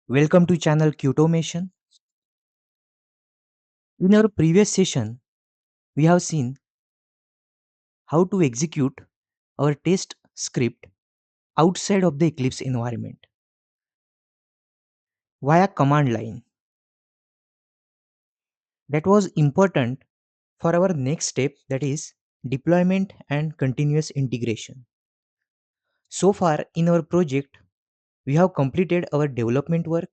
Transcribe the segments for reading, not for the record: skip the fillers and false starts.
Welcome to channel Qtomation. In our previous session, we have seen how to execute our test script outside of the Eclipse environment via command line. That was important for our next step, that is deployment and continuous integration. So far in our project, we have completed our development work.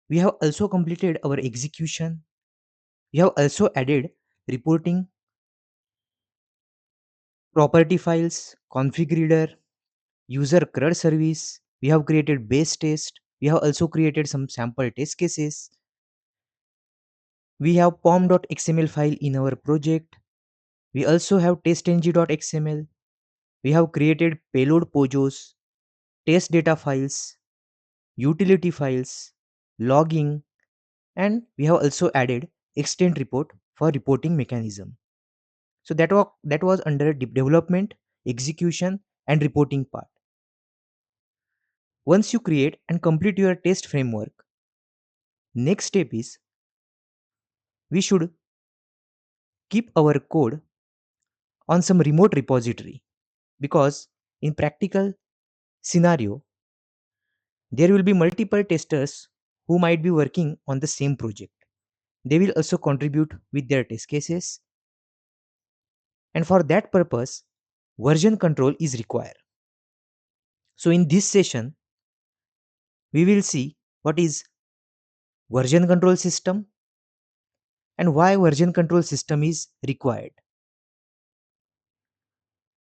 We have also completed our execution. We have also added reporting, property files, config reader, user CRUD service. We have created base test. We have also created some sample test cases. We have pom.xml file in our project. We also have testng.xml. We have created payload pojos, test data files, utility files, logging, and we have also added extend report for reporting mechanism. So that was under development, execution, and reporting part. Once you create and complete your test framework, next step is we should keep our code on some remote repository, because in practical scenario there will be multiple testers who might be working on the same project. They will also contribute with their test cases, and for that purpose version control is required. So in this session we will see what is version control system and why version control system is required.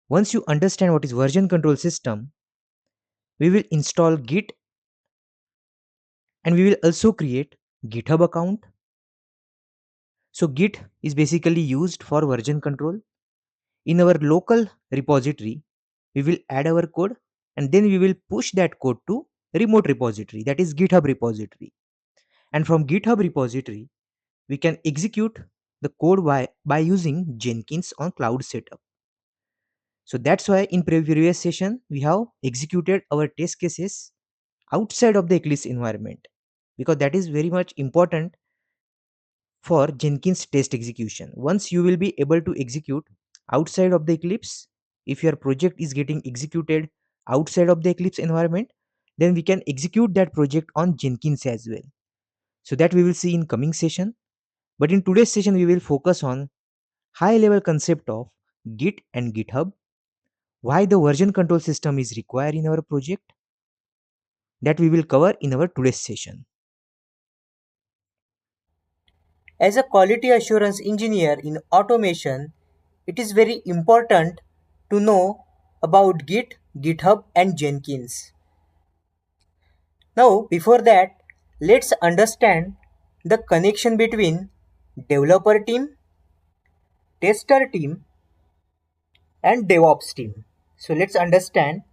Once you understand what is version control system, we will install Git, and we will also create GitHub account. So Git is basically used for version control. In our local repository, we will add our code, and then we will push that code to remote repository, that is GitHub repository. And from GitHub repository, we can execute the code by using Jenkins on cloud setup. So that's why in previous session we have executed our test cases outside of the Eclipse environment, because that is very much important for Jenkins test execution. Once you will be able to execute outside of the Eclipse, if your project is getting executed outside of the Eclipse environment, then we can execute that project on Jenkins as well. So that we will see in coming session. But in today's session, we will focus on high level concept of Git and GitHub, why the version control system is required in our project, that we will cover in our today's session. As a quality assurance engineer in automation, it is very important to know about Git, GitHub, and Jenkins. Now, before that, let's understand the connection between developer team, tester team, and DevOps team. So, let's understand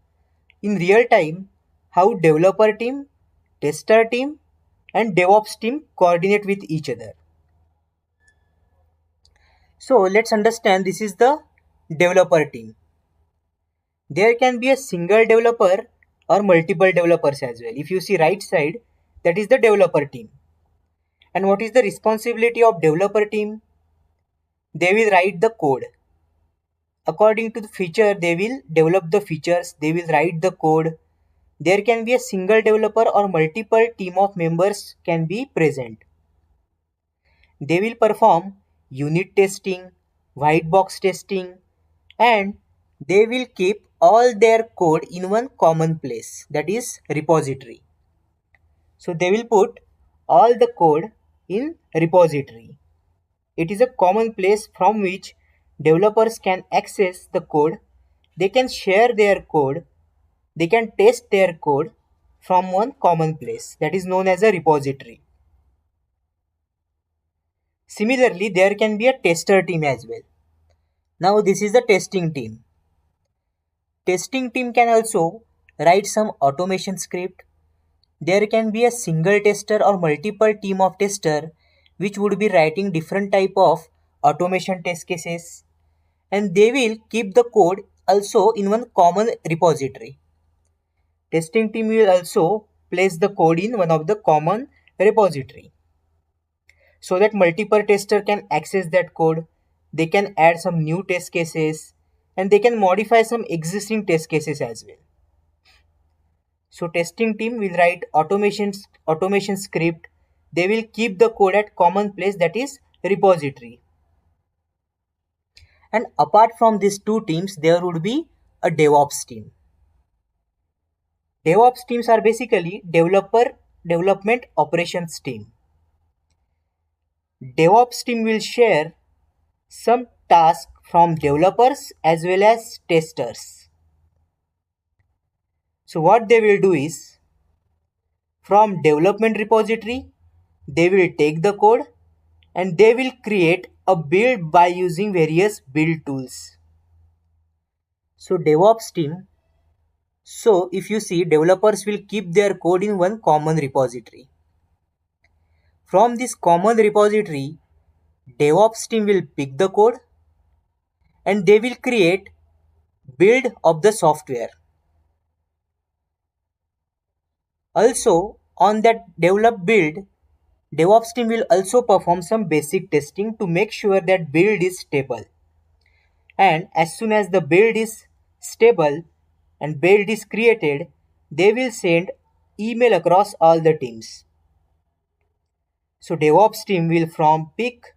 in real time how developer team, tester team, and DevOps team coordinate with each other. So, let's understand this is the developer team. There can be a single developer or multiple developers as well. If you see right side, that is the developer team. And what is the responsibility of developer team? They will write the code. According to the feature, they will develop the features, they will write the code. There can be a single developer or multiple team of members can be present. They will perform unit testing, white box testing, and they will keep all their code in one common place, that is repository. So they will put all the code in repository. It is a common place from which developers can access the code. They can share their code. They can test their code from one common place, that is known as a repository. Similarly, there can be a tester team as well. Now this is the testing team. Testing team can also write some automation script. There can be a single tester or multiple team of tester which would be writing different type of automation test cases, and they will keep the code also in one common repository. Testing team will also place the code in one of the common repository so that multiple tester can access that code. They can add some new test cases and they can modify some existing test cases as well. So testing team will write automation script. They will keep the code at common place, that is repository. And apart from these two teams, there would be a DevOps team. DevOps teams are basically development operations team. DevOps team will share some tasks from developers as well as testers. So what they will do is, from development repository, they will take the code and they will create a build by using various build tools. So DevOps team, so if you see, developers will keep their code in one common repository. From this common repository, DevOps team will pick the code and they will create build of the software. Also, on that develop build, DevOps team will also perform some basic testing to make sure that build is stable. And as soon as the build is stable and build is created, they will send email across all the teams. So DevOps team will pick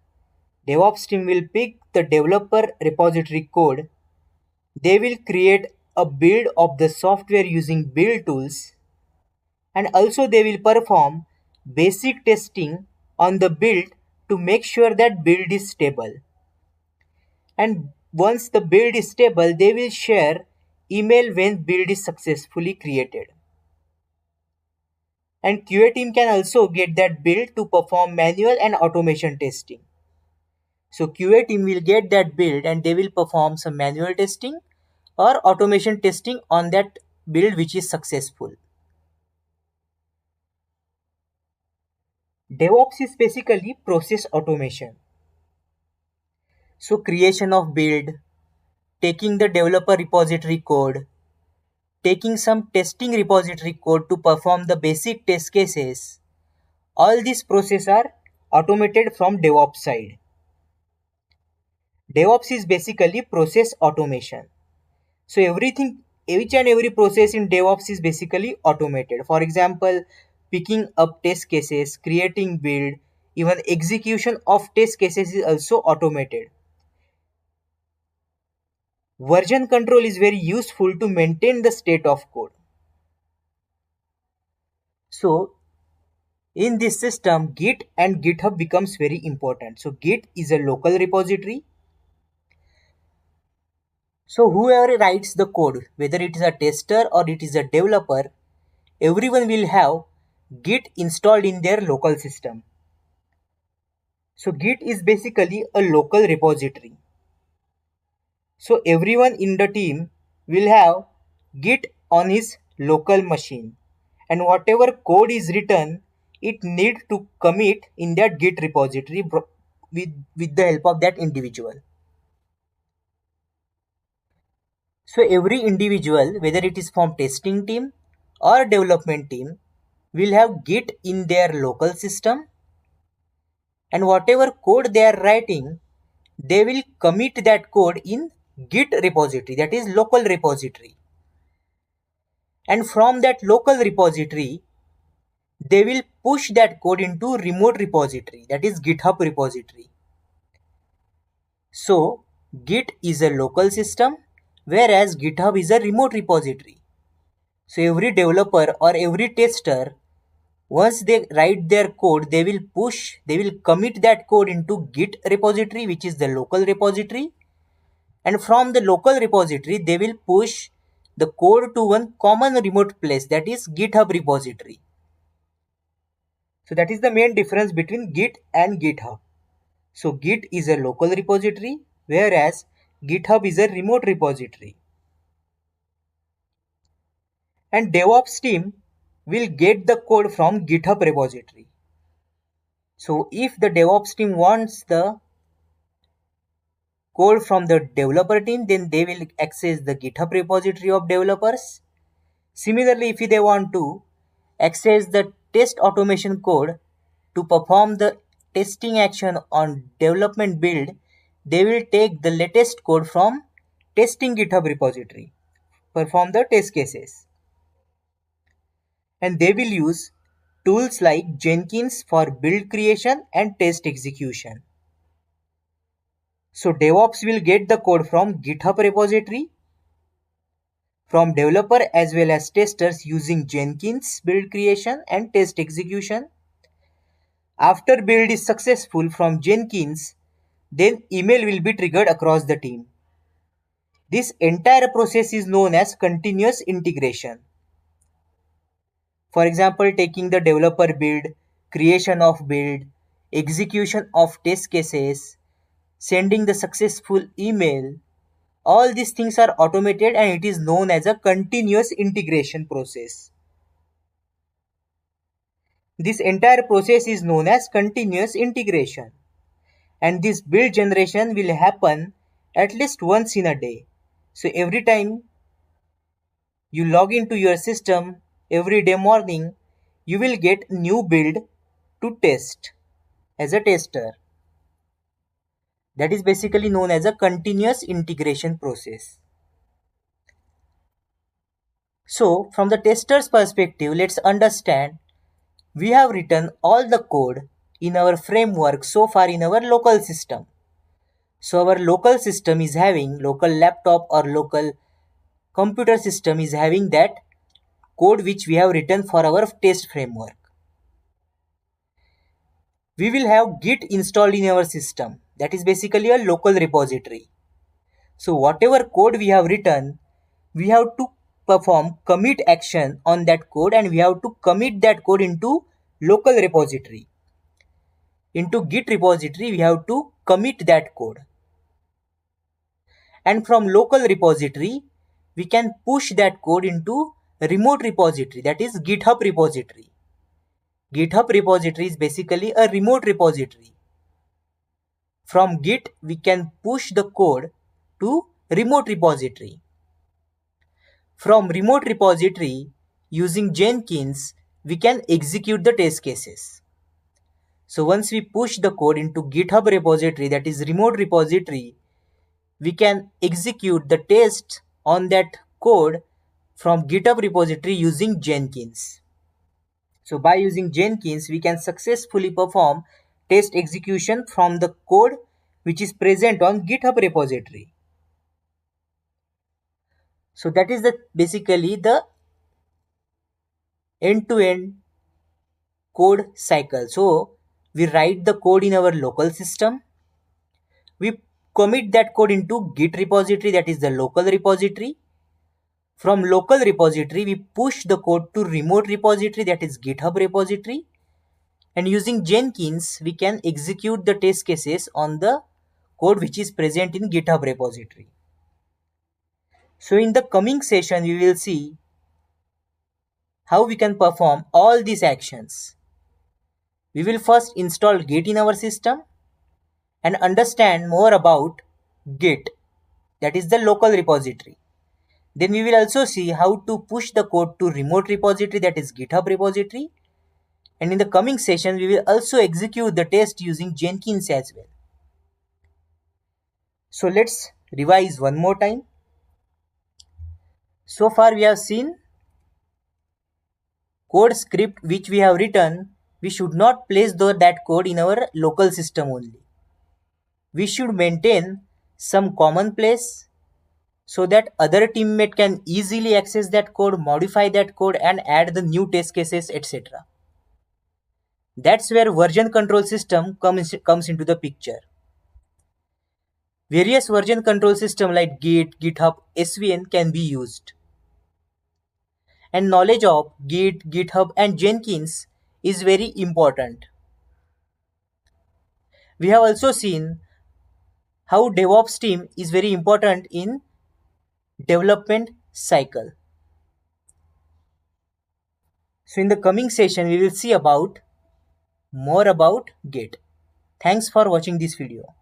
the developer repository code. They will create a build of the software using build tools, and also they will perform basic testing on the build to make sure that build is stable. And once the build is stable, they will share email when build is successfully created. And QA team can also get that build to perform manual and automation testing. So QA team will get that build and they will perform some manual testing or automation testing on that build which is successful. DevOps is basically process automation. So creation of build, taking the developer repository code, taking some testing repository code to perform the basic test cases, all these processes are automated from DevOps side. DevOps is basically process automation. So each and every process in DevOps is basically automated. For example, picking up test cases, creating build, even execution of test cases is also automated. Version control is very useful to maintain the state of code. So in this system, Git and GitHub becomes very important. So Git is a local repository. So whoever writes the code, whether it is a tester or it is a developer, everyone will have Git installed in their local system. So Git is basically a local repository. So everyone in the team will have Git on his local machine, and whatever code is written, it need to commit in that Git repository with the help of that individual. So every individual, whether it is from testing team or development team, will have Git in their local system, and whatever code they are writing, they will commit that code in Git repository, that is local repository. And from that local repository, they will push that code into remote repository, that is GitHub repository. So Git is a local system, whereas GitHub is a remote repository. So every developer or every tester, once they write their code, they will commit that code into Git repository, which is the local repository. And from the local repository, they will push the code to one common remote place, that is GitHub repository. So that is the main difference between Git and GitHub. So Git is a local repository, whereas GitHub is a remote repository. And DevOps team will get the code from GitHub repository. So if the DevOps team wants the code from the developer team, then they will access the GitHub repository of developers. Similarly, if they want to access the test automation code to perform the testing action on development build, they will take the latest code from testing GitHub repository, perform the test cases. And they will use tools like Jenkins for build creation and test execution. So DevOps will get the code from GitHub repository, from developer as well as testers using Jenkins build creation and test execution. After build is successful from Jenkins, then email will be triggered across the team. This entire process is known as continuous integration. For example, taking the developer build, creation of build, execution of test cases, sending the successful email, all these things are automated and it is known as a continuous integration process. This entire process is known as continuous integration. And this build generation will happen at least once in a day. So every time you log into your system every day morning, you will get new build to test as a tester. That is basically known as a continuous integration process. So from the tester's perspective, let's understand we have written all the code in our framework so far in our local system. So our local system is having, local laptop or local computer system is having that code which we have written for our test framework. We will have Git installed in our system. That is basically a local repository. So whatever code we have written, we have to perform commit action on that code and we have to commit that code into local repository. Into Git repository, we have to commit that code. And from local repository, we can push that code into remote repository, that is GitHub repository. GitHub repository is basically a remote repository. From Git, we can push the code to remote repository. From remote repository, using Jenkins, we can execute the test cases. So once we push the code into GitHub repository, that is remote repository, we can execute the test on that code from GitHub repository using Jenkins. So by using Jenkins, we can successfully perform test execution from the code which is present on GitHub repository. So that is basically the end-to-end code cycle. So we write the code in our local system. We commit that code into Git repository, that is the local repository. From local repository, we push the code to remote repository, that is GitHub repository. And using Jenkins, we can execute the test cases on the code which is present in GitHub repository. So in the coming session, we will see how we can perform all these actions. We will first install Git in our system and understand more about Git, that is the local repository. Then we will also see how to push the code to remote repository, that is GitHub repository. And in the coming session, we will also execute the test using Jenkins as well. So let's revise one more time. So far we have seen code script which we have written. We should not place that code in our local system only. We should maintain some common place so that other teammate can easily access that code, modify that code and add the new test cases, etc. That's where version control system comes into the picture. Various version control system like Git, GitHub, SVN can be used. And knowledge of Git, GitHub and Jenkins is very important. We have also seen how DevOps team is very important in development cycle. So in the coming session, we will see more about Git. Thanks for watching this video.